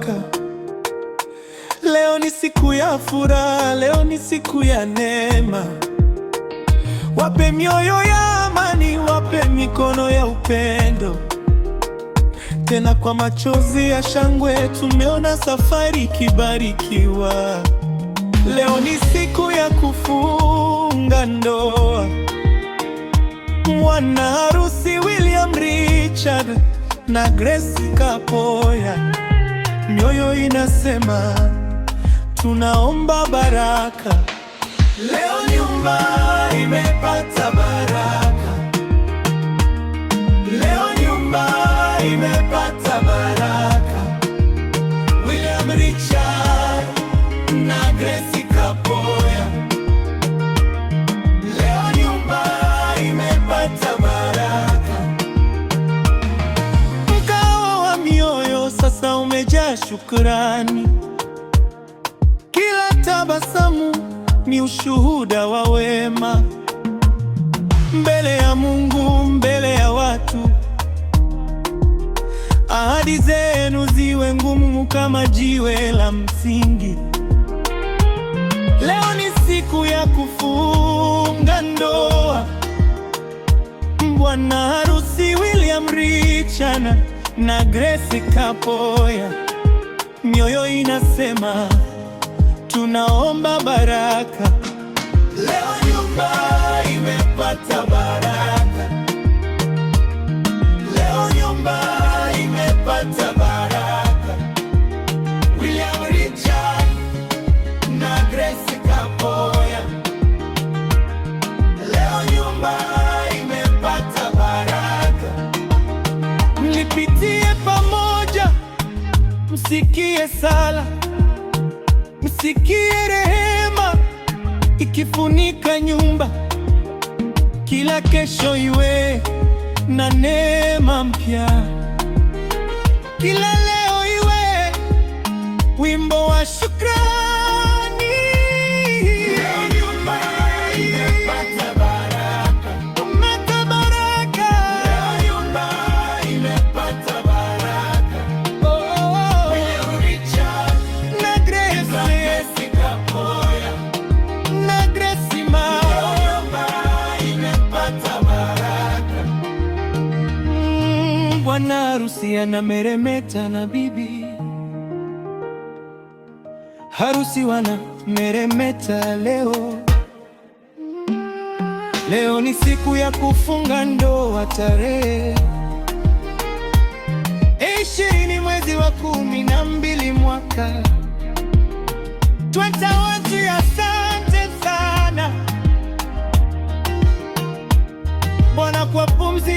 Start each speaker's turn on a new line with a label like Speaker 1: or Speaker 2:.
Speaker 1: baraka. Leo ni siku ya furaha, leo ni siku ya neema. Wape mioyo ya amani, wape mikono ya upendo. Tena kwa machozi ya shangwe tumeona safari ikibarikiwa. Leo ni siku ya kufunga ndoa. Bwana harusi William Richard na Grace Kapoya. Mioyo inasema tunaomba baraka. Leo nyumba imepata baraka. Leo nyumba imepata baraka. William Richard na Grace Kapoya. Leo nyumba imepata baraka. Mkao wa mioyo sasa umejaa shukrani. Kila tabasamu ni ushuhuda wa wema. Mbele ya Mungu, mbele ya watu, ahadi zenu ziwe ngumu kama jiwe la msingi. Leo ni siku ya kufunga ndoa. Bwana harusi William Richard na Grace Kapoya. Mioyo inasema tunaomba baraka. Leo nyumba imepata baraka. Leo nyumba imepata baraka. William Richard na Grace Kapoya. Leo nyumba imepata baraka. Mlipitie pamoja, msikie sala, msikie rehema ikifunika nyumba. Kila kesho iwe na neema mpya. Kila leo iwe wimbo wa shukrani. Leo nyumba imepata baraka. Umepata baraka. Leo nyumba imepata baraka. Oh, William Richard na Grace Kapoya na Grace Ma. Leo nyumba imepata baraka. Bwana harusi anameremeta na bibi harusi wanameremeta leo. Leo ni siku ya kufunga ndoa, tarehe 20 mwezi wa 12 mwaka 2021. Asante sana Bwana kwa pumzi